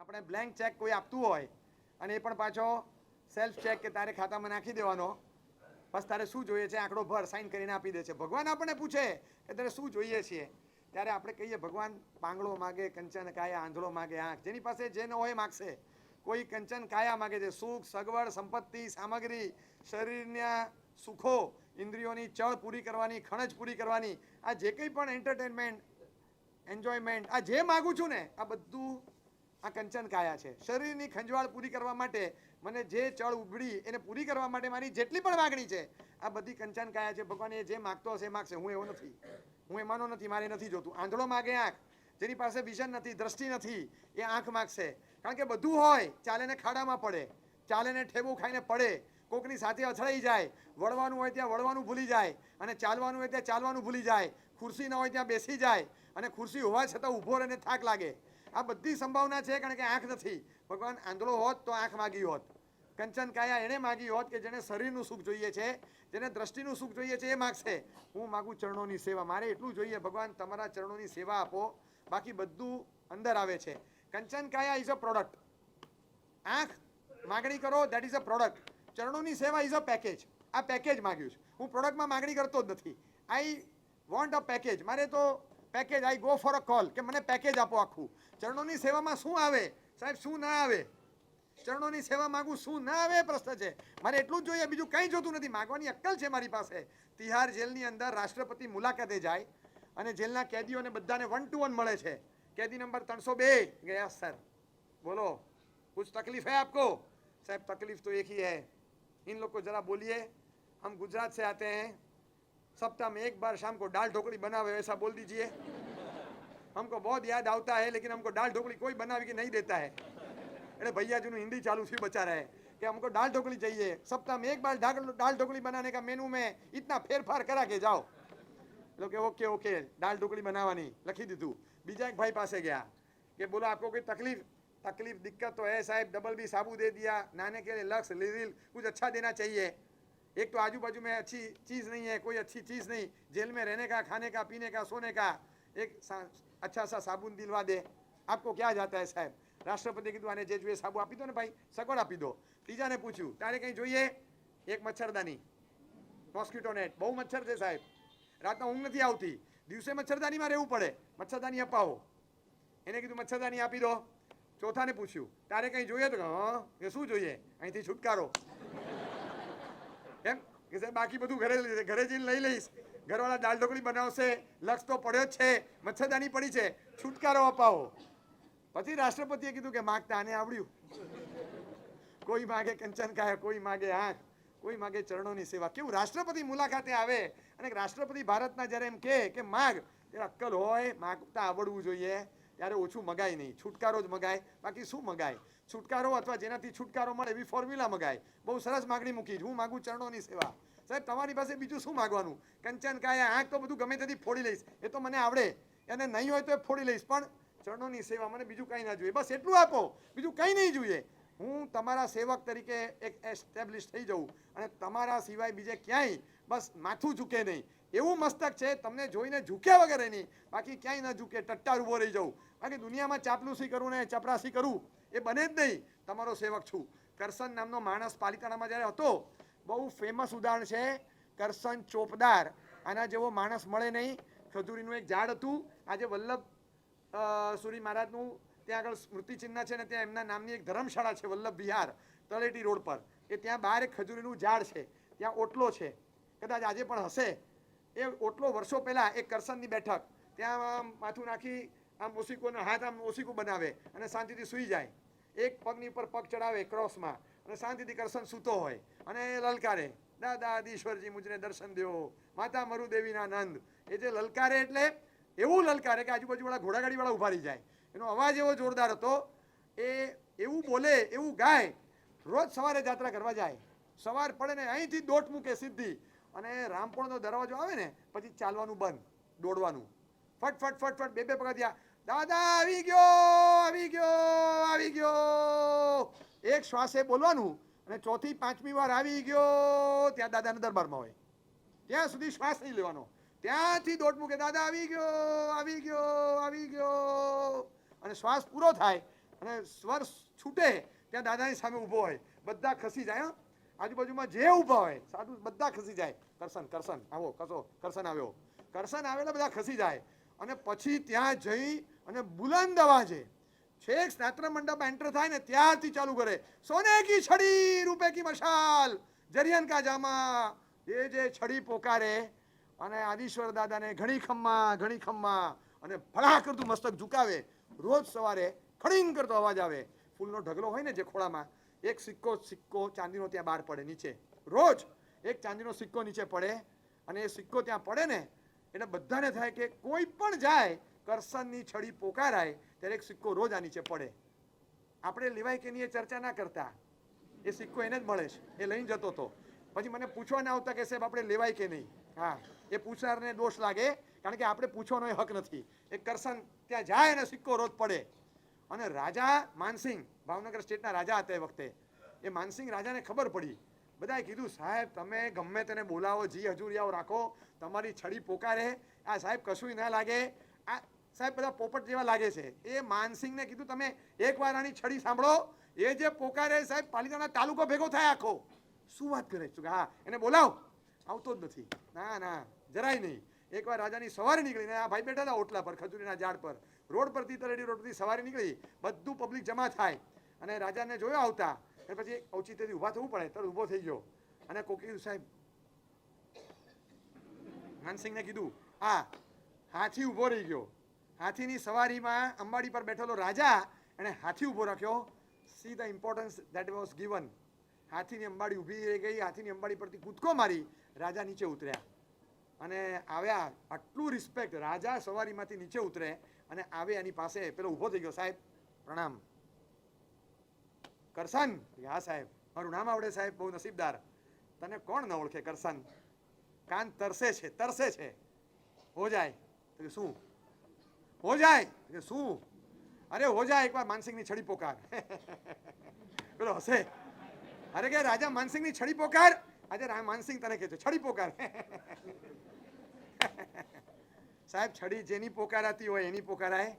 આપણે blank cheque કોઈ આપતું હોય અને એ પણ પાછો સેલ્ફ ચેક કે તારે ખાતામાં નાખી દેવાનો, બસ તારે શું જોઈએ છે આંકડો ભર, સાઈન કરીને આપી દે છે. ભગવાન આપણને પૂછે કે તારે શું જોઈએ છે, ત્યારે આપણે કહીએ ભગવાન પાંગળો માગે, કંચન કાયા, આંધળો માગે આંખ. જેની પાસે જે ન હોય માગશે. કોઈ કંચન કાયા માગે છે, સુખ, સગવડ, સંપત્તિ, સામગ્રી, શરીરના સુખો, ઇન્દ્રિયોની ચળ પૂરી કરવાની, ખણજ પૂરી કરવાની, આ જે કંઈ પણ એન્ટરટેનમેન્ટ, એન્જોયમેન્ટ, આ જે માગું છું ને આ બધું આ કંચન કાયા છે. શરીરની ખંજવાળ પૂરી કરવા માટે, મને જે ચળ ઉઘડી એને પૂરી કરવા માટે મારી જેટલી પણ માગણી છે આ બધી કંચન કાયા છે. ભગવાન એ જે માગતો હશે એ માગશે. હું એવો નથી, હું એમાંનો નથી, મારે નથી જોતું. આંધળો માગે આંખ, જેની પાસે વિઝન નથી, દ્રષ્ટિ નથી, એ આંખ માગશે. કારણ કે બધું હોય, ચાલે ને ખાડામાં પડે, ચાલે ને ઠેબુ ખાઈને પડે, કોકની સાથે અથડાઈ જાય, વળવાનું હોય ત્યાં વળવાનું ભૂલી જાય, અને ચાલવાનું હોય ત્યાં ચાલવાનું ભૂલી જાય, ખુરશી ન હોય ત્યાં બેસી જાય, અને ખુરશી હોવા છતાં ઊભો રહીને થાક લાગે. આ બધી સંભાવના છે, કારણ કે આંખ નથી. ભગવાન આંધળો હોત તો આંખ માગી હોત. કંચન કાયા એને માગી હોત કે જેને શરીરનું સુખ જોઈએ છે, જેને દ્રષ્ટિનું સુખ જોઈએ છે, એ માગશે. હું માગું ચરણોની સેવા, મારે એટલું જોઈએ ભગવાન તમારા ચરણોની સેવા આપો, બાકી બધું અંદર આવે છે. કંચન કાયા ઇઝ અ પ્રોડક્ટ. આંખ માગણી કરો, દેટ ઇઝ અ પ્રોડક્ટ. ચરણોની સેવા ઇઝ અ પેકેજ. આ પેકેજ માગ્યું છે. હું પ્રોડક્ટમાં માગણી કરતો જ નથી. I want a package. મારે તો package, I go for a call, કે મને પેકેજ આપો આખું. ચરણોની સેવામાં શું આવે સાહેબ, શું ના આવે? ચરણોની સેવા માંગુ, શું ના આવે પ્રશ્ન છે. મારે એટલું જ જોઈએ, બીજું કંઈ જોતું નથી. માગવાની અક્કલ છે મારી પાસે. તિહાર જેલની અંદર રાષ્ટ્રપતિ મુલાકાતે જાય અને જેલના કેદીઓને બધાને 1 to 1 મળે છે. कैदी नंबर 302 गया सर, बोलो कुछ तकलीफ है आपको? साहब तकलीफ तो एक ही है, इन लोग को जरा बोलिए हम गुजरात से आते हैं, सप्ताह में एक बार शाम को दाल ढोकली बनावे वैसा बोल दीजिए, हमको बहुत याद आता है लेकिन हमको दाल ढोकली कोई बनावे के नहीं देता है. अरे भैया जी हिंदी चालू थी बचा रहे कि हमको दाल ढोकली चाहिए, सप्ताह में एक बार दाल ढोकली बनाने का मेनू में इतना फेरफार करा के जाओ. लोग ओके ओके दाल ढोकली बनावानी लखी दीधું. बीजा एक भाई पासे गया कि बोलो आपको कोई तकलीफ दिक्कत तो है साहब, डबल भी साबु दे दिया, नाने के लिए लक्स लिरिल कुछ अच्छा देना चाहिए. एक तो आजू बाजू में अच्छी चीज़ नहीं है, कोई अच्छी चीज़ नहीं, जेल में रहने का, खाने का, पीने का, सोने का, एक अच्छा सा साबुन दिलवा दे. आपको क्या जाता है साहब? राष्ट्रपति कीधું આને જે જોઈએ સાબુ આપી દો ને ભાઈ, સગવડ આપી દો. ત્રીજાને પૂછ્યું તારે કંઈ જોઈએ? એક મચ્છરદાની, મોસ્કિટો નેટ. બહુ મચ્છર છે સાહેબ, રાતના ઊંઘ નથી આવતી, દિવસે મચ્છરદાનીમાં રહેવું પડે, મચ્છરદાની અપાવો. એને કીધું મચ્છરદાની આપી દો. ચોથાને પૂછ્યું તારે કંઈ જોઈએ? તો હા, કે શું જોઈએ? અહીંથી છુટકારો. એમ કે સાહેબ બાકી બધું ઘરે જઈને લઈ લઈશ, ઘરવાળા દાળ ઢોકળી બનાવશે, લક્ષ તો પડ્યો જ છે, મચ્છરદાની પડી છે, છુટકારો અપાવો. પછી રાષ્ટ્રપતિએ કીધું કે માગતા આને આવડ્યું. કોઈ માગે કંચન કાયા, કોઈ માગે આંખ, કોઈ માગે ચરણોની સેવા. કેવું રાષ્ટ્રપતિ મુલાકાતે આવે અને રાષ્ટ્રપતિ ભારતના જ્યારે એમ કે માગ, ત્યારે અક્કલ હોય, માગતા આવડવું જોઈએ, ત્યારે ઓછું મગાય નહીં, છુટકારો જ મગાય. બાકી શું મગાય? છુટકારો અથવા જેનાથી છુટકારો મળે એવી ફોર્મ્યુલા મગાય. બહુ સરસ માગણી મૂકી, હું માગું ચરણોની સેવા. સાહેબ તમારી પાસે બીજું શું માગવાનું? કંચન કાયા આંખ તો બધું ગમે તેથી ફોડી લઈશ, એ તો મને આવડે, એને નહીં હોય તો એ ફોડી લઈશ, પણ ચરણોની સેવા મને બીજું કંઈ ના જોઈએ. બસ એટલું આપો, બીજું કંઈ નહીં જોઈએ. હું તમારા સેવક તરીકે એક એસ્ટેબ્લિશ થઈ જાઉં અને તમારા સિવાય બીજે ક્યાંય બસ માથું ઝૂકે નહીં, એવું મસ્તક છે તમને જોઈને ઝૂક્યા વગર નહીં, બાકી ક્યાંય ન ઝૂકે, ટટ્ટાર ઊભો રહી જાઉં. બાકી દુનિયામાં ચાપલુસી કરું ને ચપરાસી કરું એ બને જ નહીં. તમારો સેવક છું. કરસન નામનો માણસ પાલિતાણામાં જ્યારે હતો, બહુ ફેમસ ઉદાહરણ છે કરસન ચોપદાર. આના જેવો માણસ મળે નહીં. ખજૂરીનું એક ઝાડ હતું. આજે વલ્લભ સુરી મહારાજનું ત્યાં આગળ સ્મૃતિચિહ્ન છે ને, ત્યાં એમના નામની એક ધર્મશાળા છે વલ્લભ વિહાર, તળેટી રોડ પર. એ ત્યાં બહાર એક ખજૂરીનું ઝાડ છે, ત્યાં ઓટલો છે, કદાચ આજે પણ હશે. એ ઓટલો વર્ષો પહેલાં એક કરસનની બેઠક, ત્યાં માથું નાખી આમ ઓશીકોનો હાથ આમ ઓશીકું બનાવે અને શાંતિથી સૂઈ જાય. એક પગની ઉપર પગ ચડાવે ક્રોસમાં અને શાંતિથી કરસન સૂતો હોય અને લલકારે, દાદા આદિશ્વરજી મુજને દર્શન દો, માતા મરુદેવીના નંદ. એ જે લલકારે એટલે એવું લલકારે કે આજુબાજુવાળા ઘોડાગાડીવાળા ઉભા રહી જાય. એનો અવાજ એવો જોરદાર હતો. એ એવું બોલે, એવું ગાય. રોજ સવારે જાત્રા કરવા જાય, સવાર પડે ને અહીંથી દોટ મૂકે સીધી, અને રામપોળનો દરવાજો આવે ને પછી ચાલવાનું બંધ, દોડવાનું. ફટ ફટ ફટ ફટ બે પગથિયા, દાદા આવી ગયો આવી ગયો આવી ગયો, એક શ્વાસે બોલવાનું અને ચોથી પાંચમી વાર આવી ગયો ત્યાં દાદાના દરબારમાં હોય, ત્યાં સુધી શ્વાસ નહીં લેવાનો. ત્યાંથી દોટ મૂકે, દાદા આવી ગયો આવી ગયો આવી ગયો, અને શ્વાસ પૂરો થાય અને સ્વર છૂટે ત્યાં દાદાની સામે ઊભો હોય, બધા ખસી જાય. આજુબાજુમાં જે ઊભા હોય સાધુ બધા ખસી જાય. કરશન કરશન આવો, કશો કરશન આવ્યો, કરશન આવે એટલે બધા ખસી જાય. અને પછી ત્યાં જઈ અને બુલંદ અવાજે છેક સ્નાત્ર મંડપ એન્ટર થાય ને ત્યારથી ચાલુ કરે, સોને કી છડી રૂપે કી મશાલ જરિયન કા જામા. એ જે છડી પોકારે અને આદિશ્વર દાદાને ઘણી ખમ્મા અને ભળા કરતું મસ્તક ઝુકાવે. રોજ સવારે ખડીંગ કરતો અવાજ આવે. ફૂલનો ઢગલો હોય ને જે ખોળામાં, એક સિક્કો ચાંદીનો ત્યાં બહાર પડે નીચે. રોજ એક ચાંદીનો સિક્કો નીચે પડે અને એ સિક્કો ત્યાં પડે ને એટલે બધાને થાય કે કોઈ પણ જાય કરશનની છડી પોકારાય ત્યારે એક સિક્કો રોજ આ નીચે પડે. આપણે લેવાય કે નહીં એ ચર્ચા ના કરતા, એ સિક્કો એને જ મળે છે, એ લઈને જતો હતો. પછી મને પૂછવા ના આવતા કે સાહેબ આપણે લેવાય કે નહીં. હા, એ પૂછનારને દોષ લાગે, કારણ કે આપણે પૂછવાનો એ હક નથી. એ કરશન ત્યાં જાય અને સિક્કો રોજ પડે. અને રાજા માનસિંહ, ભાવનગર સ્ટેટના રાજા હતા એ વખતે, એ માનસિંહ રાજાને ખબર પડી. બધાએ કીધું સાહેબ તમે ગમે તેને બોલાવો, જી હજુરિયાઓ રાખો, તમારી છડી પોકારે, આ સાહેબ કશું ના લાગે, આ સાહેબ બધા પોપટ જેવા લાગે છે. એ માનસિંહને કીધું તમે એકવાર આની છડી સાંભળો, એ જે પોકારે સાહેબ પાલિતાણા તાલુકો ભેગો થાય આખો. શું વાત કરે છે? હા, એને બોલાવ. આવતો જ નથી. ના જરાય નહીં. એકવાર રાજાની સવારે નીકળીને આ ભાઈ બેઠા હતા ઓટલા પર, ખજૂરીના ઝાડ પર, રોડ પરથી તળેટી રોડ પરથી સવારે નીકળી, બધું પબ્લિક જમા થાય અને રાજાને જોયો આવતા. અને પછી ઔચિત્યથી ઊભા થવું પડે, તરત ઊભો થઈ ગયો અને કોકે કીધું સાહેબ, માનસિંહને કીધું આ હાથી ઊભો રહી ગયો. હાથીની સવારીમાં અંબાડી પર બેઠેલો રાજા એને હાથી ઊભો રાખ્યો. See the importance that was given. હાથીની અંબાડી ઊભી રહી ગઈ, હાથીની અંબાડી પરથી કૂદકો મારી રાજા નીચે ઉતર્યા અને આવ્યા. આટલું રિસ્પેક્ટ, રાજા સવારીમાંથી નીચે ઉતરે અને આવે એની પાસે. પેલો ઊભો થઈ ગયો, સાહેબ પ્રણામ. કરશન? હા સાહેબ, મારું નામ આવડે સાહેબ, બહુ નસીબદાર. તને કોણ ન ઓળખે કરશન? કાન તરસે છે. હો જાય શું? હો જાય શું? અરે હો જાય એકવાર માનસિંહની છડી પોકાર. પેલો હશે. અરે કે રાજા માનસિંહની છડી પોકાર. આજે માનસિંહ તને કે છે છડી પોકાર. સાહેબ છડી જેની પોકારાતી હોય એની પોકારાય.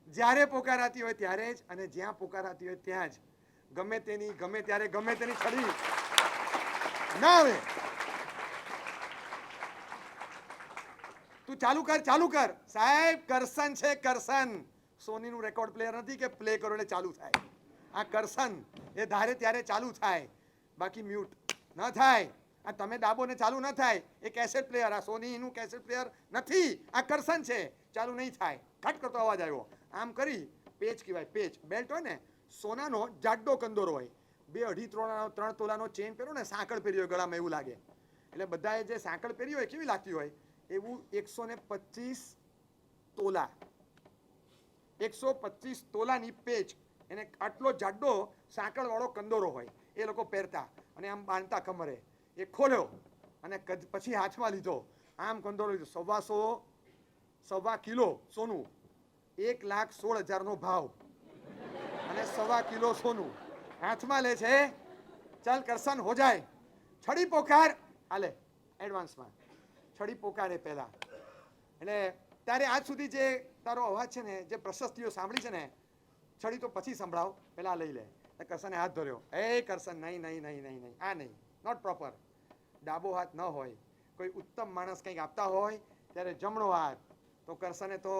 જ્યારે પોકારાતી હોય ત્યારે જ, અને જ્યાં પોકારાતી હોય ત્યાં જ. ગમે તેની ગમે ત્યારે ગમે તેની છડી ના આવે. તું ચાલુ કર સાહેબ. કરશન છે કરશન. સોનીનું રેકોર્ડ પ્લેયર નથી કે પ્લે કરો એટલે ચાલુ થાય. આ કરશન એ ધારે ત્યારે ચાલુ થાય, બાકી મ્યુટ ન થાય. આ તમે દાબો ને ચાલુ ન થાય. એ કેસેટ પ્લેયર, આ સોનીનું કેસેટ પ્લેયર નથી. આ કરશન છે, ચાલુ નહીં થાય. ખટ કરતો અવાજ આવ્યો. આમ કરી પેચ કહેવાય. પેચ બેલ્ટ હોય ને, સોનાનો જાડો કંદોરો હોય. 2, 2.5, 3 તોલાનો ચેન પહેરો ને, સાંકળ પહેરી હોય ગળામાં એવું લાગે. એટલે બધાએ જે સાંકળ પહેરી હોય કેવી લાગતી હોય એવું 125 તોલા, 125 તોલાની પેચ, એને આટલો જાડો સાંકળવાળો કંદોરો હોય એ લોકો પહેરતા અને આમ બાંધતા કમરે. એ ખોલ્યો અને પછી હાથમાં લીધો. આમ કંદોરો લીધો. 1.25 કિલો સોનું, 1,16,000નો ભાવ અને 1.25 કિલો સોનું હાથમાં લે છે. ચાલ કરશન હો જાય. છડી પોકાર હાલે એડવાન્સમાં. છડી પોકારે પહેલા. એટલે તારે આજ સુધી જે તારો અવાજ છે ને, જે પ્રશસ્તિઓ સાંભળી છે ને, છડી તો પછી સંભળાવ, પહેલા લઈ લે. કરશને હાથ ધર્યો. એ કરશન નહીં, આ નહીં, નોટ પ્રોપર. ડાબો હાથ ન હોય. કોઈ ઉત્તમ માણસ કંઈક આપતા હોય ત્યારે જમણો હાથ. તો કરશને તો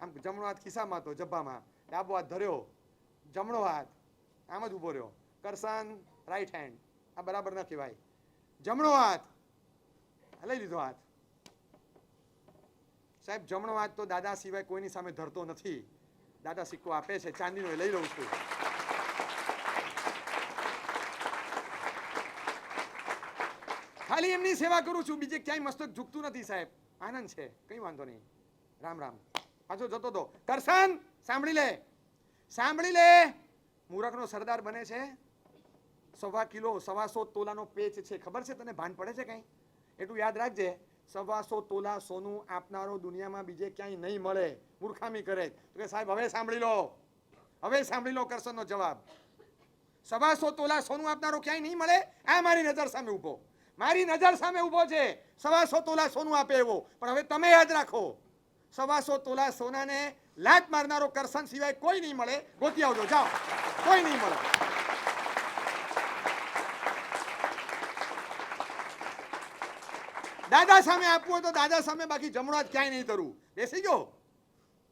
આમ જમણો હાથ ખિસ્સામાં હતો, જબ્બામાં. ડાબો હાથ ધર્યો, જમણો હાથ આમ જ ઊભો રહ્યો. Karshan right hand. આ બરાબર ન કહેવાય. જમણો હાથ લઈ લીધો. હાથ સાહેબ જમણો હાથ તો દાદા સિવાય કોઈની સામે ધરતો નથી. દાદા સિક્કો આપે છે ચાંદીનો, એ લઈ લઉં છું. ખાલી એમની સેવા કરું છું, બીજે ક્યાંય મસ્તક ઝૂકતું નથી સાહેબ. આનંદ છે, કઈ વાંધો નહીં. રામ રામ. પાછો જતો તો. કરશન સાંભળી લે. મૂરખનો સરદાર બને છે. 1.25 કિલો 1.25 તોલાનો પેચ છે. ખબર છે તને? ભાન પડે છે કઈ? એટલું યાદ રાખજે. 1.25 તોલા સોનું આપનારો દુનિયામાં બીજે ક્યાંય નહીં મળે. મૂર્ખામી કરે તો કે સાહેબ હવે સાંભળી લો કરશનનો જવાબ. 1.25 તોલા સોનું આપનારો ક્યાંય નહીં મળે. આ મારી નજર સામે ઊભો છે. 1.25 તોલા સોનું આપે એવો. પણ હવે તમે યાદ રાખો, 125 તોલા સોનાને લાત મારનારો કરશન સિવાય કોઈ નહીં મળે. ગોતી આવજો, જાઓ, કોઈ નહીં મળે. દાદા સામે આપવું હોય તો દાદા સામે, બાકી જમણો હાથ ક્યાંય નહીં ધરવું. બેસી ગયો.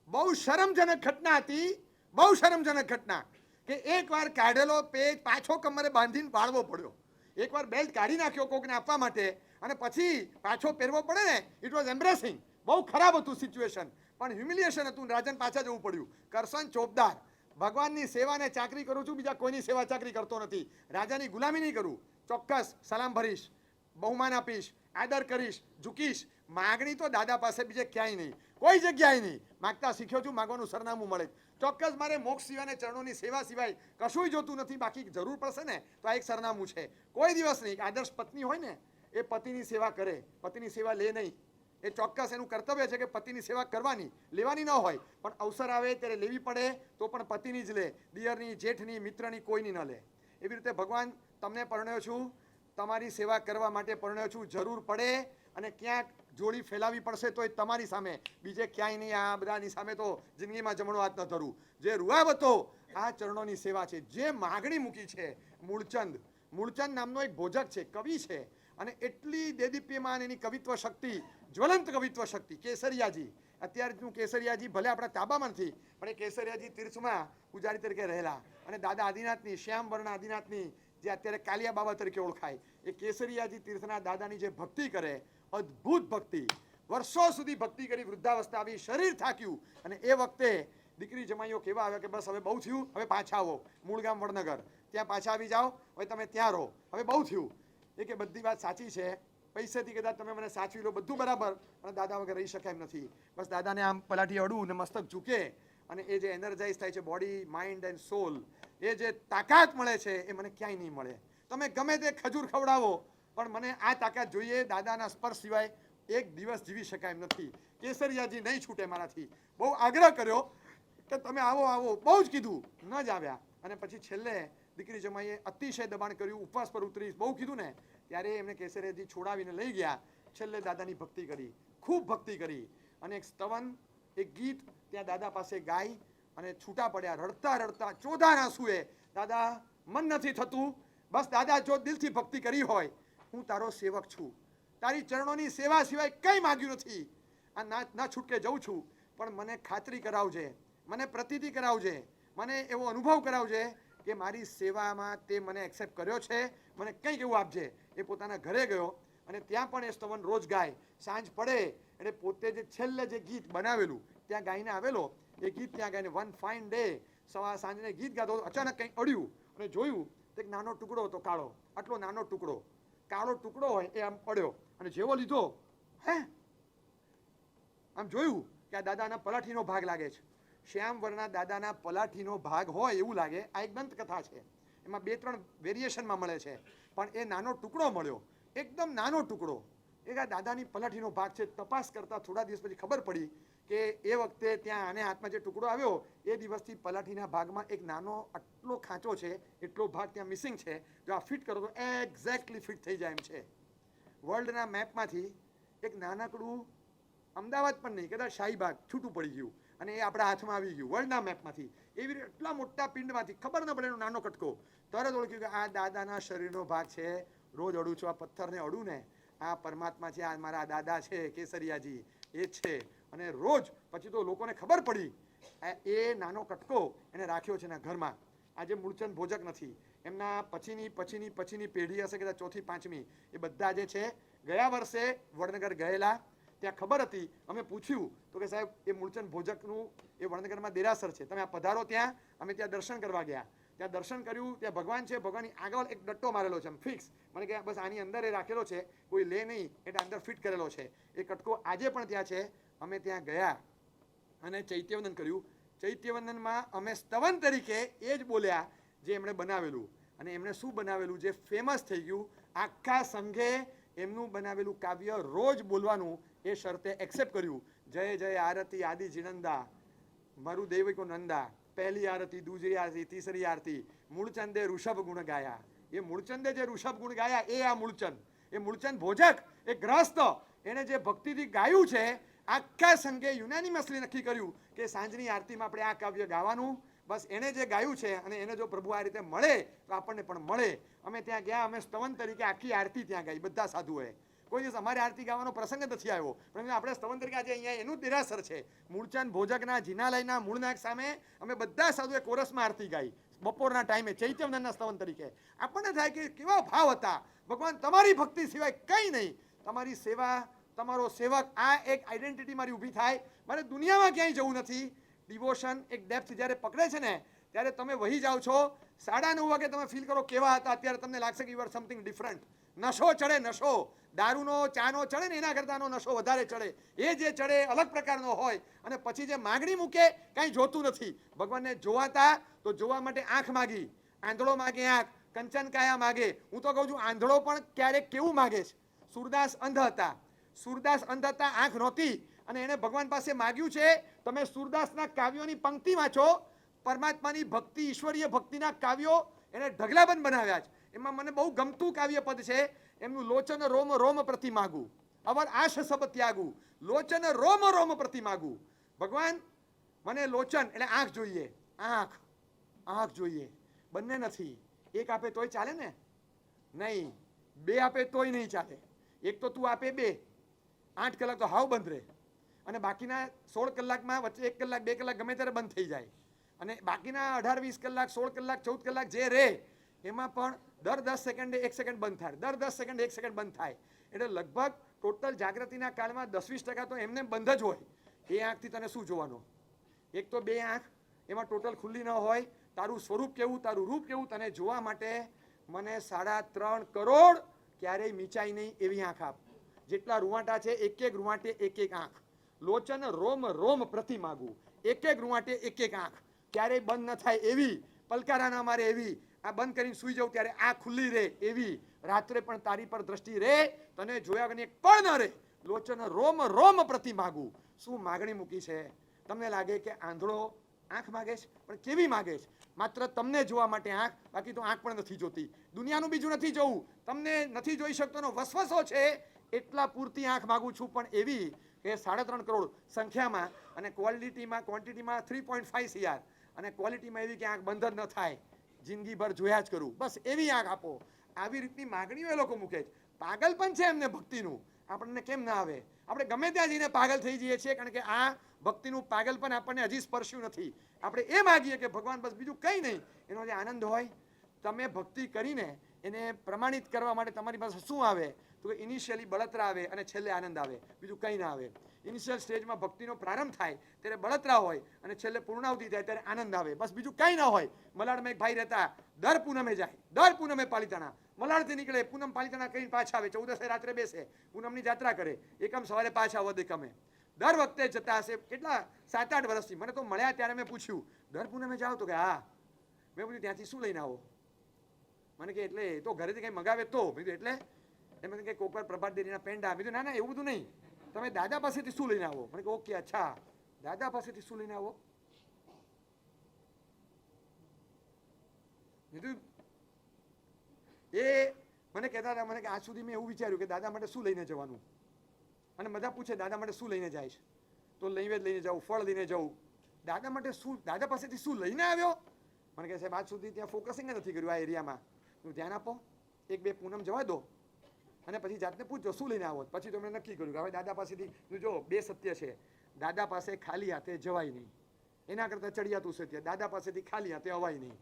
બહુ શરમજનક ઘટના હતી, બહુ શરમજનક ઘટના કે એકવાર કાઢેલો પેજ પાછો કમરે બાંધીને વાળવો પડ્યો. એકવાર બેલ્ટ કાઢી નાખ્યો કોકને આપવા માટે અને પછી પાછો પહેરવો પડે ને, ઇટ વોઝ એમ્બ્રેસિંગ. બહુ ખરાબ હતું સિચ્યુએશન, પણ હ્યુમિલિએશન હતું. રાજન પાછા જવું પડ્યું. કરશન ચોપદાર, ભગવાનની સેવાને ચાકરી કરું છું, બીજા કોઈની સેવા ચાકરી કરતો નથી. રાજાની ગુલામી નહીં કરું. ચોક્કસ સલામ ભરીશ, બહુમાન આપીશ, આદર કરીશ, ઝૂકીશ. માગણી તો દાદા પાસે બીજે ક્યાંય નહીં, કોઈ જગ્યાએ નહીં. માગતા શીખ્યો છું, માગવાનું સરનામું મળે. ચોક્કસ મારે મોક્ષ સિવાય ચરણોની સેવા સિવાય કશું જોતું નથી. બાકી જરૂર પડશે ને તો આ એક સરનામું છે. કોઈ દિવસ નહીં. આદર્શ પત્ની હોય ને એ પતિની સેવા કરે, પતિની સેવા લે નહીં. એ ચોક્કસ એનું કર્તવ્ય છે કે પતિની સેવા કરવાની, લેવાની ન હોય, પણ અવસર આવે ત્યારે લેવી પડે તો પણ પતિની જ લે. દિયરની, જેઠની, મિત્રની કોઈની ન લે. એવી રીતે ભગવાન, તમને પરણ્યો છું, તમારી સેવા કરવા માટે પરણ્યો છું. જરૂર પડે અને ક્યાંક જોડી ફેલાવી પડશે તો એ તમારી સામે, બીજે ક્યાંય નહીં. આ બધાની સામે તો જિંદગીમાં જમણો હાથ ન ધરું. જે રૂઆબ હતો આ ચરણોની સેવા છે. જે માગણી મૂકી છે મૂળચંદ, મૂળચંદ નામનો એક ભોજક છે, કવિ છે, અને એટલી દેદીપ્યમાન એની કવિત્વ શક્તિ, જ્વલંત કવિત્વ શક્તિ. કેસરિયાજી, અત્યારનું કેસરિયાજી ભલે આપણા તાબામાં નથી, પણ એ કેસરિયાજી તીર્થમાં પૂજારી તરીકે રહેલા અને દાદા આદિનાથની, શ્યામ વર્ણ આદિનાથની, જે અત્યારે કાલિયા બાબા તરીકે ઓળખાય, એ કેસરિયાજી તીર્થના દાદાની જે ભક્તિ કરે, અદ્ભુત ભક્તિ, વર્ષો સુધી ભક્તિ કરી, વૃદ્ધાવસ્થા આવી, શરીર થાક્યું, અને એ વખતે દીકરી જમાઈઓ કેવા આવ્યા કે બસ હવે બહુ થયું, હવે પાછા આવો મૂળ ગામ વડનગર, ત્યાં પાછા આવી જાઓ, હવે તમે ત્યાં રહો, હવે બહુ થયું. એ કે બધી વાત સાચી છે, પૈસેથી કદાચ તમે મને સાચવી લો, બધું બરાબર, પણ દાદા વગર રહી શકાય એમ નથી. બસ દાદાને આમ પલાઠી અડું ને મસ્તક ઝૂકે, અને એ જે એનર્જાઇઝ થાય છે બોડી, માઇન્ડ એન્ડ સોલ, એ જે તાકાત મળે છે એ મને ક્યાંય નહીં મળે. તમે ગમે તે ખજૂર ખવડાવો, પણ મને આ તાકાત જોઈએ. દાદાના સ્પર્શ સિવાય એક દિવસ જીવી શકાય એમ નથી. કેસરિયાજી નહીં છૂટે મારાથી. બહુ આગ્રહ કર્યો કે તમે આવો આવો, બહુ જ કીધું, ન જ આવ્યા. અને પછી છેલ્લે દીકરી જમાઈએ અતિશય દબાણ કર્યું, ઉપવાસ પર ઉતરીશ, બહુ કીધું ને, ત્યારે એમને કેસરિયાજી છોડાવીને લઈ ગયા. છેલ્લે દાદાની ભક્તિ કરી, ખૂબ ભક્તિ કરી, અને એક સ્તવન, એક ગીત ત્યાં દાદા પાસે ગાઈ અને છૂટા પડ્યા. રડતા રડતા ચોધાર આંસુએ, દાદા મન નથી થતું, બસ દાદા જો દિલથી ભક્તિ કરી હોય, હું તારો સેવક છું, તારી ચરણોની સેવા સિવાય કંઈ માગ્યું નથી, આ ના છૂટકે જઉં છું, પણ મને ખાતરી કરાવજે, મને પ્રતીતિ કરાવજે, મને એવો અનુભવ કરાવજે કે મારી સેવામાં તે મને એક્સેપ્ટ કર્યો છે, મને કંઈક એવું આપજે. એ પોતાના ઘરે ગયો અને ત્યાં પણ એ સ્તવન રોજ ગાય. સાંજ પડે એટલે પોતે જે છેલ્લે જે ગીત બનાવેલું ત્યાં ગાઈને આવેલો, એ ગીત ત્યાં ગાઈને વન ફાઇન ડે સાંજને ગીત ગાતો, અચાનક કંઈક અડ્યું અને જોયું તો એક નાનો ટુકડો હતો, કાળો, આટલો નાનો ટુકડો, કાળો ટુકડો હોય એ આમ પડ્યો, અને જેવો લીધો, હે આમ જોયું કે આ દાદાના પલાઠીનો ભાગ લાગે છે. શ્યામ વર્ણના દાદાના પલાઠીનો ભાગ હોય એવું લાગે. આ એક દંતકથા છે, એમાં 2-3 વેરિએશનમાં મળે છે, પણ એ નાનો ટુકડો મળ્યો, એકદમ નાનો ટુકડો, એ આ દાદાની પલાઠીનો ભાગ છે. તપાસ કરતા થોડા દિવસ પછી ખબર પડી કે એ વખતે ત્યાં આને હાથમાં જે ટુકડો આવ્યો એ દિવસથી પલાઠીના ભાગમાં એક નાનો આટલો ખાંચો છે, એટલો ભાગ ત્યાં મિસિંગ છે. જો આ ફિટ કરો તો એક્ઝેક્ટલી ફિટ થઈ જાય એમ છે. વર્લ્ડના મેપમાંથી એક નાનકડું, અમદાવાદ પણ નહીં, કદાચ શાહીબાગ છૂટું પડી ગયું અને એ આપણા હાથમાં આવી ગયું વર્લ્ડના મેપમાંથી. એવી રીતે એટલા મોટા પિંડમાંથી ખબર ન પડે એનો નાનો કટકો, તરત ઓળખ્યું કે આ દાદાના શરીરનો ભાગ છે. રોજ અડું છું, આ પથ્થરને અડું ને, આ પરમાત્મા છે, આ મારા દાદા છે કેસરિયાજી, એ જ છે. અને રોજ પછી તો લોકોને ખબર પડી, એ નાનો કટકો એને રાખ્યો છે એના ઘરમાં. આજે મૂળચંદ ભોજક નથી, એમના પછીની પેઢી હશે, કદાચ 4થી 5મી, એ બધા જે છે ગયા વર્ષે વડનગર ગયેલા. ત્યાં ખબર હતી, અમે પૂછ્યું તો કે સાહેબ એ મૂળચંદ ભોજકનું એ વડનગરમાં દેરાસર છે, તમે આ પધારો ત્યાં. અમે ત્યાં દર્શન કરવા ગયા, ત્યાં દર્શન કર્યું, ત્યાં ભગવાન છે, ભગવાનની આગળ એક ડટ્ટો મારેલો છે ફિક્સ. મને કે બસ આની અંદર એ રાખેલો છે, કોઈ લે નહીં, એટલે અંદર ફિટ કરેલો છે. એ કટકો આજે પણ ત્યાં છે. અમે ત્યાં ગયા અને ચૈત્યવંદન કર્યું. ચૈત્યવંદનમાં અમે સ્તવન તરીકે એ જ બોલ્યા જે એમણે બનાવેલું. અને એમણે શું બનાવેલું જે ફેમસ થઈ ગયું, આખા સંઘે એમનું બનાવેલું કાવ્ય રોજ બોલવાનું એ શરતે એક્સેપ્ટ કર્યું. જય જય આરતી આદિ જીનંદા, મારું દૈવિકો નંદા, પહેલી આરતી, દૂસરી આરતી, ત્રીસરી આરતી, મૂળચંદે ઋષભ ગુણ ગાયા. એ મૂળચંદે જે ઋષભ ગુણ ગાયા એ આ મૂળચંદ, એ મૂળચંદ ભોજક, એ ગ્રસ્ત, એને જે ભક્તિથી ગાયું છે, આખા સંઘે યુનાનિમસલી નક્કી કર્યું કે સાંજની આરતીમાં આપણે આ કાવ્ય ગાવાનું. બસ એને જે ગાયું છે અને એને જો પ્રભુ આ રીતે મળે તો આપણને પણ મળે. અમે ત્યાં ગયા, અમે સ્તવન તરીકે આખી આરતી ત્યાં ગાઈ, બધા સાધુઓએ. કોઈ દિવસ અમારે આરતી ગાવાનો પ્રસંગ નથી આવ્યો, પણ આપણે સ્તવન તરીકે આજે અહીંયા એનું દેરાસર છે મૂળચંદ ભોજકના જીનાલયના મૂળનાક સામે અમે બધા સાધુએ કોરસમાં આરતી ગાઈ બપોરના ટાઈમે ચૈત્યવંદનના સ્તવન તરીકે. આપણને થાય કે કેવા ભાવ હતા. ભગવાન તમારી ભક્તિ સિવાય કંઈ નહીં, તમારી સેવા, તમારો સેવક, આ એક આઈડેન્ટિટી મારી ઊભી થાય. મારે દુનિયામાં ક્યાંય જવું નથી. ડિવોશન એક ડેપ્થ જ્યારે પકડે છે ને ત્યારે તમે વહી જાઓ છો. 9:30 વાગે તમે ફીલ કરો કેવા હતા, અત્યારે તમને લાગશે કે યુ આર સમથિંગ ડિફરન્ટ. નશો ચડે, નશો દારૂનો ચાનો ચડે ને એના કરતાંનો નશો વધારે ચડે. એ જે ચડે અલગ પ્રકારનો હોય. અને પછી જે માગણી મૂકે કાંઈ જોતું નથી. ભગવાનને જોવાતા તો જોવા માટે આંખ માગી, આંધળો માગે આંખ, કંચન કાયા માગે. હું તો કહું છું આંધળો પણ ક્યારેક કેવું માગે છે. સુરદાસ અંધ હતા, સુરદાસ અંધ હતા, આંખ નહોતી, અને એને ભગવાન પાસે માગ્યું છે. તમે સુરદાસના કાવ્યોની પંક્તિ વાંચો, પરમાત્માની ભક્તિ, ઈશ્વરીય ભક્તિના કાવ્યો એને ઢગલાબંધ બનાવ્યા છે. એમાં મને બહુ ગમતું કાવ્ય પદ છે એમનું, લોચન રોમ રોમ પ્રતિ માગું, અવર આશ સબ ત્યાગું, લોચન રોમ રોમ પ્રતિ માગું. ભગવાન મને લોચન એટલે આંખ જોઈએ, આંખ આંખ જોઈએ, બંને નથી. એક આપે તોય ચાલે ને? નહીં. બે આપે તોય નહીં ચાલે. એક તો તું આપે 2, 8 કલાક તો હાવ બંધ રહે, અને બાકીના 16 કલાકમાં વચ્ચે 1 કલાક 2 કલાક ગમે ત્યારે બંધ થઈ જાય. અને બાકીના 18-20 કલાક, 16 કલાક, 14 કલાક જે રહે એમાં પણ દર 10 સેકન્ડે 1 સેકન્ડ બંધ થાય, દર 10 સેકન્ડે 1 સેકન્ડ બંધ થાય. એટલે લગભગ ટોટલ જાગૃતિના કાળમાં 10-20% તો એમને બંધ જ હોય. એ આંખથી તને શું જોવાનો? એક તો 2 આંખ એમાં ટોટલ ખુલ્લી ન હોય. તારું સ્વરૂપ કેવું, તારું રૂપ કેવું, તને જોવા માટે મને 3.5 કરોડ ક્યારેય મીચાય નહીં એવી આંખ આપ. જેટલા રૂવાટા છે એક એક રૂવાટે એક એક આંખ. લોચન રોમ રોમ પ્રતિ માગું, એક એક રૂવાટે એક એક આંખ, ક્યારેય બંધ ન થાય એવી. પલકારા ના મારે એવી. આ બંધ કરીને સૂઈ જાઉં ત્યારે આ ખુલ્લી રહે એવી. રાત્રે પણ તારી પર દ્રષ્ટિ રહે, તને જોયા વગર એક પળ ન રહે. લોચન રોમ રોમ પ્રતિ માગું. શું માગણી મૂકી છે? તમને લાગે કે આંધળો આંખ માગે છે, પણ કેવી માગે છે? માત્ર તમને જોવા માટે આંખ, બાકી તો આંખ પણ નથી જોતી. દુનિયાનું બીજું નથી જોવું, તમને નથી જોઈ શકતોનો વસવસો છે એટલા પૂરતી આંખ માગું છું, પણ એવી કે 3.5 કરોડ સંખ્યામાં, અને ક્વોન્ટિટીમાં 3.5 CR, અને ક્વોલિટીમાં એવી કે આંખ બંધ જ ન થાય, જિંદગીભર જોયા જ કરું, બસ એવી આંખ આપો. આવી રીતની માગણીઓ એ લોકો મૂકે છે. પાગલ પણ છે એમને ભક્તિનું. આપણને કેમ ના આવે? આપણે ગમે ત્યાં જઈને પાગલ થઈ જઈએ છીએ, કારણ કે આ ભક્તિનું પાગલ પણ આપણને હજી સ્પર્શ્યું નથી. આપણે એ માગીએ કે ભગવાન બસ બીજું કંઈ નહીં. એનો જે આનંદ હોય, તમે ભક્તિ કરીને એને પ્રમાણિત કરવા માટે તમારી પાસે શું આવે? તો ઇનિશિયલી બળતરા આવે અને છેલ્લે આનંદ આવે, બીજું કંઈ ના આવે. ઇનિશિયલ સ્ટેજમાં ભક્તિનો પ્રારંભ થાય ત્યારે બળતરા હોય, અને છેલ્લે પૂર્ણાવતિ થાય ત્યારે આનંદ આવે, બસ બીજું કંઈ ના હોય. મલાડમાં એક ભાઈ રહેતા, દર પૂનમે જાય, દર પૂનમે પાલિતાણા. મલાડથી નીકળે, પૂનમ પાલિતાણા કરીને પાછા આવે, 14 રાત્રે બેસે, પૂનમની જાત્રા કરે, એકમ સવારે પાછા વધે કમે. દર વખતે જતા હશે કેટલા 7-8 વર્ષથી. મને તો મળ્યા ત્યારે મેં પૂછ્યું, દર પૂનમે જાઓ? તો કે હા. મેં પૂછ્યું ત્યાંથી શું લઈને આવો? મને કે એટલે તો ઘરેથી કંઈ મગાવે તો. મેં કીધું એટલે? એમ કે કોપર પ્રભાત ડેરીના પેંડા. મેં કીધું ના ના એવું બધું નહીં, તમે દાદા પાસેથી શું લઈને આવો? મને કે ઓકે, અચ્છા દાદા પાસેથી શું લઈને આવો? કીધું એ મને કહેતા હતા, મને કે આજ સુધી મેં એવું વિચાર્યું કે દાદા માટે શું લઈને જવાનું. અને બધા પૂછે દાદા માટે શું લઈને જાય છે? તો નૈવેદ્ય લઈને જાઉં, ફળ લઈને જાઉં. દાદા માટે શું, દાદા પાસેથી શું લઈને આવ્યો? મને કહે સાહેબ આજ સુધી ત્યાં ફોકસિંગ નથી કર્યું આ એરિયામાં. હું ધ્યાન આપો, 1-2 પૂનમ જવા દો, અને પછી જાતને પૂછજો શું લઈને આવો. પછી તો મેં નક્કી કર્યું કે હવે દાદા પાસેથી, જો 2 સત્ય છે. દાદા પાસે ખાલી હાથે જવાય નહીં, એના કરતાં ચડિયાતું સત્ય, દાદા પાસેથી ખાલી હાથે અવાય નહીં.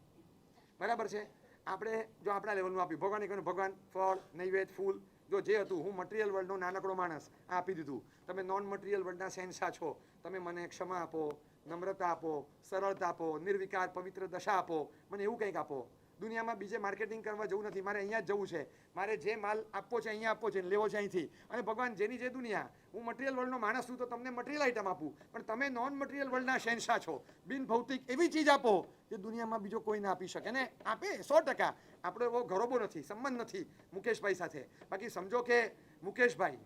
બરાબર છે? આપણે જો આપણા લેવલનું આપ્યું, ભગવાને કહ્યું ભગવાન ફળ, નૈવેદ્ય, ફૂલ, જો જે હતું, હું મટીરિયલ વર્લ્ડનો નાનકડો માણસ, આ આપી દીધું. તમે નોન મટીરિયલ વર્લ્ડના શહેનશાહ છો, તમે મને ક્ષમા આપો, નમ્રતા આપો, સરળતા આપો, નિર્વિકાર પવિત્ર દશા આપો, મને એવું કંઈક આપો. દુનિયામાં બીજે માર્કેટિંગ કરવા જવું નથી, મારે અહીંયા જ જવું છે. મારે જે માલ આપવો છે અહીંયા આપવો છે, લેવો છે અહીંથી. અને ભગવાન જેની જે દુનિયા, હું મટીરિયલ વર્લ્ડનો માણસ છું તો તમને મટીરિયલ આઈટમ આપું, પણ તમે નોન મટીરિયલ વર્લ્ડના શહેનશાહ છો, બિન ભૌતિક એવી ચીજ આપો જે દુનિયામાં બીજો કોઈ ના આપી શકે. ને આપે 100%. આપણો એવો ઘરોબો નથી, સંબંધ નથી મુકેશભાઈ સાથે. બાકી સમજો કે મુકેશભાઈ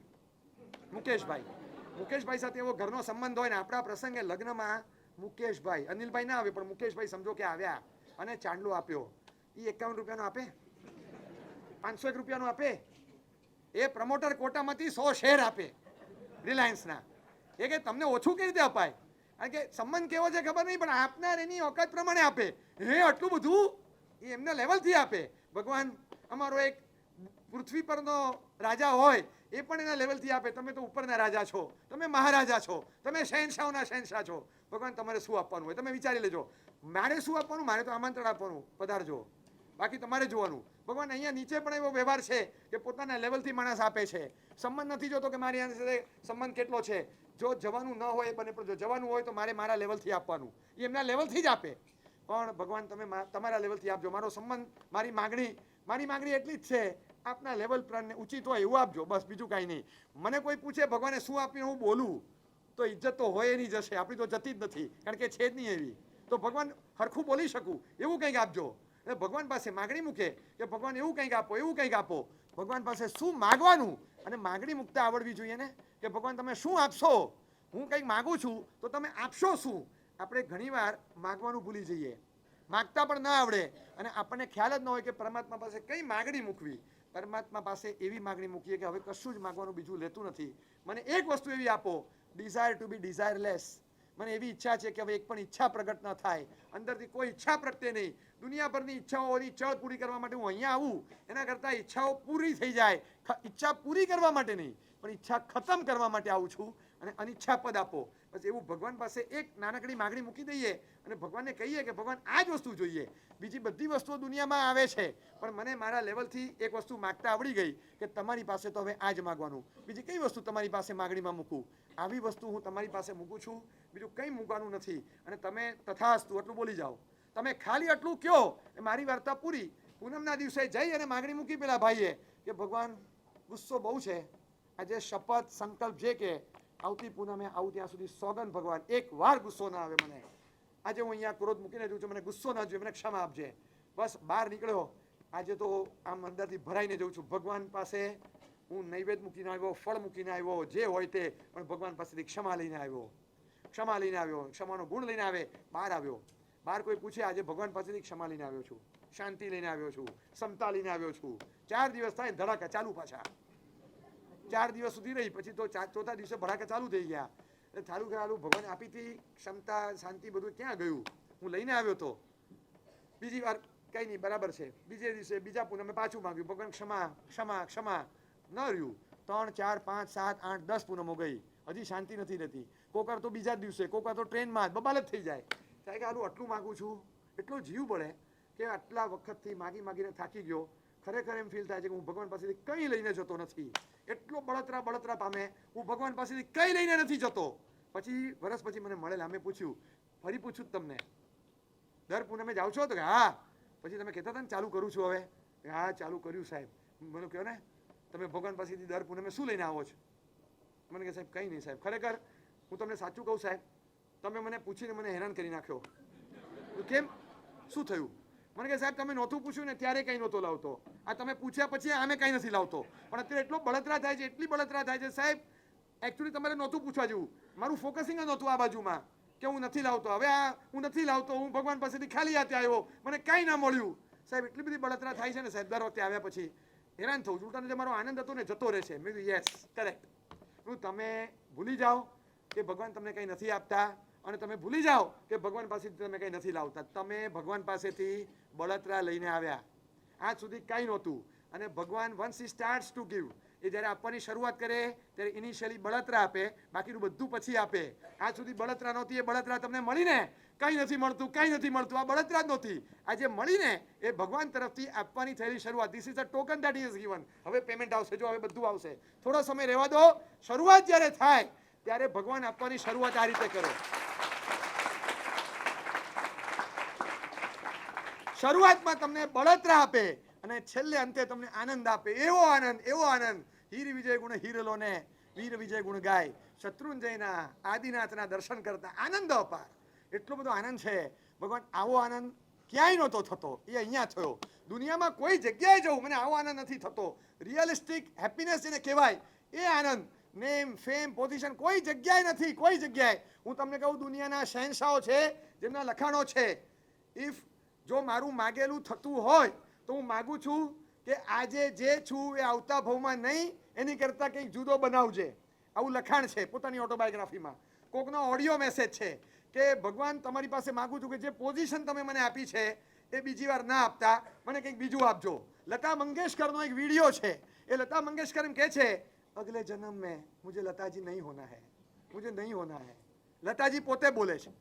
સાથે એવો ઘરનો સંબંધ હોય ને, આપણા પ્રસંગે લગ્નમાં મુકેશભાઈ, અનિલભાઈ ના આવે પણ મુકેશભાઈ સમજો કે આવ્યા અને ચાંદલો આપ્યો. એ 51 રૂપિયાનો આપે? 501 રૂપિયાનો આપે? એ પ્રમોટર કોટામાંથી 100 શેર આપે રિલાયન્સના. એ કે તમને ઓછું કેવી રીતે અપાય? કારણ કે સંબંધ કેવો છે ખબર નહીં, પણ આપનાર એની ઓકાત પ્રમાણે આપે. હે આટલું બધું એ એમના લેવલથી આપે. ભગવાન અમારો એક પૃથ્વી પરનો રાજા હોય એ પણ એના લેવલથી આપે. તમે તો ઉપરના રાજા છો, તમે મહારાજા છો, તમે શહેનશાહોના શહેનશાહ છો. ભગવાન તમારે શું આપવાનું હોય તમે વિચારી લેજો. મારે શું આપવાનું? મારે તો આમંત્રણ આપવાનું, પધારજો, બાકી તમારે જોવાનું. ભગવાન અહીંયા નીચે પણ એવો વ્યવહાર છે કે પોતાના લેવલથી માણસ આપે છે. સંબંધ નથી જોતો કે મારી સાથે સંબંધ કેટલો છે. જો જવાનું ન હોય બને, પણ જો જવાનું હોય તો મારે મારા લેવલથી આપવાનું. એ એમના લેવલથી જ આપે. પણ ભગવાન તમે તમારા લેવલથી આપજો. મારો સંબંધ, મારી માગણી એટલી જ છે, આપના લેવલ પર ઉચિત હોય એવું આપજો, બસ, બીજું કાંઈ નહીં. મને કોઈ પૂછે ભગવાને શું આપ્યું, હું બોલું તો ઇજ્જત તો હોય એની જશે, આપણી તો જતી જ નથી, કારણ કે છે જ નહીં એવી. તો ભગવાન હરખું બોલી શકું એવું કંઈક આપજો. એટલે ભગવાન પાસે માગણી મૂકે કે ભગવાન એવું કંઈક આપો, એવું કંઈક આપો. ભગવાન પાસે શું માગવાનું અને માગણી મૂકતા આવડવી જોઈએ ને, કે ભગવાન તમે શું આપશો? હું કંઈક માગું છું તો તમે આપશો શું? આપણે ઘણીવાર માગવાનું ભૂલી જઈએ, માગતા પણ ન આવડે અને આપણને ખ્યાલ જ ન હોય કે પરમાત્મા પાસે કઈ માગણી મૂકવી. પરમાત્મા પાસે એવી માગણી મૂકીએ કે હવે કશું જ માગવાનું બીજું લેતું નથી. મને એક વસ્તુ એવી આપો, ડિઝાયર ટુ બી ડિઝાયરલેસ. મને એવી ઈચ્છા છે કે હવે એક પણ ઈચ્છા પ્રગટ ન થાય, અંદરથી કોઈ ઈચ્છા પ્રગટે નહીં. દુનિયાભરની ઈચ્છાઓની ચળ પૂરી કરવા માટે હું અહીંયા આવું, એના કરતાં ઈચ્છાઓ પૂરી થઈ જાય. ઈચ્છા પૂરી કરવા માટે નહીં, પણ ઈચ્છા ખતમ કરવા માટે આવું છું. અને અનિચ્છા પદ આપો. બસ એવું ભગવાન પાસે એક નાનકડી માગણી મૂકી દઈએ અને ભગવાનને કહીએ કે ભગવાન આ જ વસ્તુ જોઈએ. બીજી બધી વસ્તુઓ દુનિયામાં આવે છે, પણ મને મારા લેવલથી એક વસ્તુ માગતા આવડી ગઈ કે તમારી પાસે તો હવે આ જ માગવાનું. બીજી કઈ વસ્તુ તમારી પાસે માગણીમાં મૂકું? આવી વસ્તુ હું તમારી પાસે મૂકું છું, બીજું કંઈ મૂકવાનું નથી. અને તમે તથાસ્તુ એટલું બોલી જાઓ. તમે ખાલી આટલું કહો, મારી વાર્તા પૂરી. પૂનમના દિવસે જઈ અને માગણી મૂકી પેલા ભાઈએ કે ભગવાન ગુસ્સો બહુ છે, આજે શપથ સંકલ્પ છે કે આવતી પૂનમે આવું ત્યાં સુધી સોગન ભગવાન એક વાર ગુસ્સો ના આવે મને. આજે હું અહીંયા ક્રોધ મૂકીને જઉં છું, મને ગુસ્સો ના જોઈએ, મને ક્ષમા આપજે. બસ બહાર નીકળ્યો. આજે તો આમ અંદરથી ભરાઈને જઉં છું. ભગવાન પાસે હું નૈવેદ્ય મૂકીને આવ્યો, ફળ મૂકીને આવ્યો, જે હોય તે, પણ ભગવાન પાસેથી ક્ષમા લઈને આવ્યો. ક્ષમાનો ગુણ લઈને આવે. બહાર આવ્યો. બહાર કોઈ પૂછે આજે ભગવાન પાસેથી ક્ષમા લઈને આવ્યો છું, શાંતિ લઈને આવ્યો છું, સમતા લઈને આવ્યો છું. 4 દિવસ થાય ધડાકા ચાલુ પાછા. 4 દિવસ સુધી રહી, પછી તો ચોથા દિવસે ભડાકા ચાલુ થઈ ગયા. ચાલુ ભગવાન આપી હતી ક્ષમતા, શાંતિ, બધું ક્યાં ગયું? હું લઈને આવ્યો તો. બીજી વાર કઈ નહીં, બરાબર છે. બીજે દિવસે બીજા પૂનમે પાછું માંગ્યું, ભગવાન ક્ષમા. ન રહ્યું. 3, 4, 5, 7, 8, 10 પૂનમો ગઈ, હજી શાંતિ નથી રહેતી. કોકર તો બીજા દિવસે, કોકર તો ટ્રેનમાં જ બબાલ જ થઈ જાય. કે આટલું માગું છું, એટલો જીવ બળે કે આટલા વખતથી માગીને થાકી ગયો. ખરેખર એમ ફીલ થાય છે કે હું ભગવાન પાસેથી કંઈ લઈને જતો નથી. એટલો બળતરા પામે, હું ભગવાન પાસેથી કંઈ લઈને નથી જતો. પછી વર્ષ પછી મને મળેલા, અમે પૂછ્યું, ફરી પૂછ્યું તમને દર પૂનમે જાઓ છો? તો કે હા. પછી તમે કહેતા હતા ને ચાલુ કરું છું હવે? હા ચાલુ કર્યું સાહેબ. મને કહો ને તમે ભગવાન પાસેથી દર પૂનમે શું લઈને આવો છો? મને કહે સાહેબ કંઈ નહીં સાહેબ, ખરેખર હું તમને સાચું કહું સાહેબ, તમે મને પૂછીને મને હેરાન કરી નાખ્યો. કેમ, શું થયું? મને કહે સાહેબ તમે નહોતું પૂછ્યું ને ત્યારે કંઈ નહોતો લાવતો, આ તમે પૂછ્યા પછી આમે કંઈ નથી લાવતો. પણ અત્યારે એટલો બળતરા થાય છે, એટલી બળતરા થાય છે સાહેબ. એકચ્યુઅલી તમારે નહોતું પૂછવા જેવું, મારું ફોકસિંગ જ નહોતું આ બાજુમાં કે હું નથી લાવતો. હવે આ હું નથી લાવતો, હું ભગવાન પાસેથી ખાલી હાથે આવ્યો, મને કાંઈ ના મળ્યું. સાહેબ એટલી બધી બળતરા થાય છે ને સાહેબ, દર વખતે આવ્યા પછી હેરાન થવું. ઉલટાનો જે મારો આનંદ હતો ને જતો રહે છે. મેં કીધું યસ કરેક્ટ. તમે ભૂલી જાઓ કે ભગવાન તમને કંઈ નથી આપતા, અને તમે ભૂલી જાઓ કે ભગવાન પાસેથી તમે કંઈ નથી લાવતા. તમે ભગવાન પાસેથી બળતરા લઈને આવ્યા, આજ સુધી કાંઈ નહોતું. અને ભગવાન once he starts to give, એ જ્યારે આપવાની શરૂઆત કરે ત્યારે ઇનિશિયલી બળતરા આપે, બાકીનું બધું પછી આપે. આજ સુધી બળતરા નહોતી, એ બળતરા તમને મળીને કંઈ નથી મળતું, આ બળતરા જ નહોતી. આ જે મળીને એ ભગવાન તરફથી આપવાની થયેલી શરૂઆત. This is a token that is given. હવે પેમેન્ટ આવશે, જો હવે બધું આવશે. થોડો સમય રહેવા દો. શરૂઆત જ્યારે થાય ત્યારે ભગવાન આપવાની શરૂઆત આ રીતે કરે. શરૂઆતમાં તમને બળતરા આપે અને છેલ્લે અંતે તમને આનંદ આપે. એવો આનંદ. હીર વિજય ગુણ હીરલો ને વીર વિજય ગુણ ગાય, શત્રુંજયના આદિનાથના દર્શન કરતા આનંદ અપાર. એટલો બધો આનંદ છે. ભગવાન આવો આનંદ ક્યાંય નહોતો થતો, એ અહીંયા થયો. દુનિયામાં કોઈ જગ્યાએ જવું મને આવો આનંદ નથી થતો. રિયલિસ્ટિક હેપીનેસ જેને કહેવાય એ આનંદ. નેમ, ફેમ, પોઝિશન કોઈ જગ્યાએ નથી, કોઈ જગ્યાએ. હું તમને કહું દુનિયાના શહેનશાહો છે, જેમના લખાણો છે, ઇફ જો મારું માગેલું થતું હોય તો હું માગું છું કે આજે જે છું એ આવતા ભાવમાં નહીં, એની કરતાં કંઈક જુદો બનાવજે. આવું લખાણ છે પોતાની ઓટોબાયોગ્રાફીમાં, કોકનો ઓડિયો મેસેજ છે કે ભગવાન તમારી પાસે માગું છું કે જે પોઝિશન તમે મને આપી છે એ બીજી વાર ના આપતા, મને કંઈક બીજું આપજો. લતા મંગેશકરનો એક વિડીયો છે, એ લતા મંગેશકર એમ કહે છે અગલે જન્મ મેં મુझे લતાજી નહીં હોના હૈ, મુझे નહીં હોના હૈ. લતાજી પોતે બોલે છે.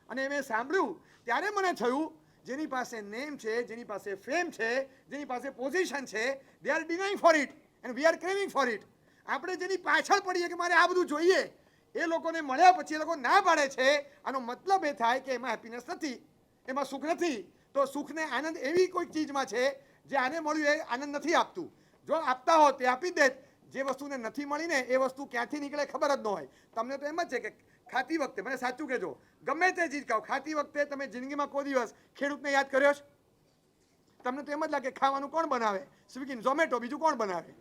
અને મેં સાંભળ્યું ત્યારે મને થયું જેની પાસે નેમ છે, જેની પાસે ફેમ છે, જેની પાસે પોઝિશન છે, they are denying for it and we are craving for it. આપણે જેની પાછળ પડીએ કે મારે આ બધું જોઈએ, એ લોકોને મળ્યા પછી એ લોકો ના પાડે છે, આનો મતલબ એ થાય કે એમાં હેપીનેસ નથી, એમાં સુખ નથી. તો સુખને આનંદ એવી કોઈ ચીજમાં છે જે આને મળ્યું એ આનંદ નથી આપતું. જો આપતા હોત તે આપી દે. જે વસ્તુને નથી મળી ને એ વસ્તુ ક્યાંથી નીકળે ખબર જ ન હોય. તમને તો એમ જ છે કે ખાતી વખતે, મને સાચું કહેજો, ગમે તે ચીજ ખાઓ, ખાતી વખતે તમે જિંદગીમાં કોઈ દિવસ ખેડૂતને યાદ કર્યો છે? તમને તો એમ જ લાગે ખાવાનું કોણ બનાવે? સ્વિગી, ઝોમેટો, બીજું કોણ બનાવે?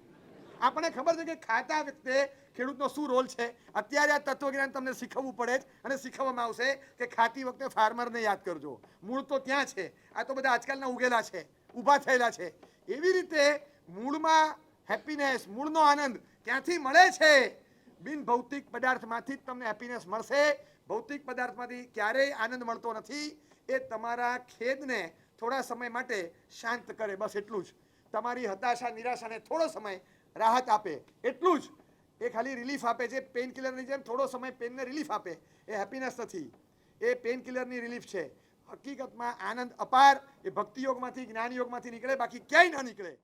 આપણને ખબર છે કે ખાતા વખતે ખેડૂતનો શું રોલ છે. અત્યારે આ તત્વજ્ઞાન તમને શીખવવું પડે જ, અને શીખવવામાં આવશે કે ખાતી વખતે ફાર્મરને યાદ કરજો. મૂળ તો ત્યાં છે, આ તો બધા આજકાલના ઉગેલા છે, ઊભા થયેલા છે. એવી રીતે મૂળમાં હેપીનેસ, મૂળનો આનંદ ક્યાંથી મળે છે? બિન ભૌતિક પદાર્થમાંથી જ તમને હેપીનેસ મળશે. ભૌતિક પદાર્થમાંથી ક્યારેય આનંદ મળતો નથી. એ તમારા ખેદને થોડા સમય માટે શાંત કરે, બસ એટલું જ. તમારી હતાશા, નિરાશાને થોડો સમય રાહત આપે, એટલું જ. એ ખાલી રિલીફ આપે છે, પેઇન કિલરની જેમ થોડો સમય પેનને રિલીફ આપે. એ હેપીનેસ નથી, એ પેઇન કિલરની રિલીફ છે. હકીકતમાં આનંદ અપાર એ ભક્તિ યોગમાંથી, જ્ઞાન યોગમાંથી નીકળે, બાકી ક્યાંય ન નીકળે.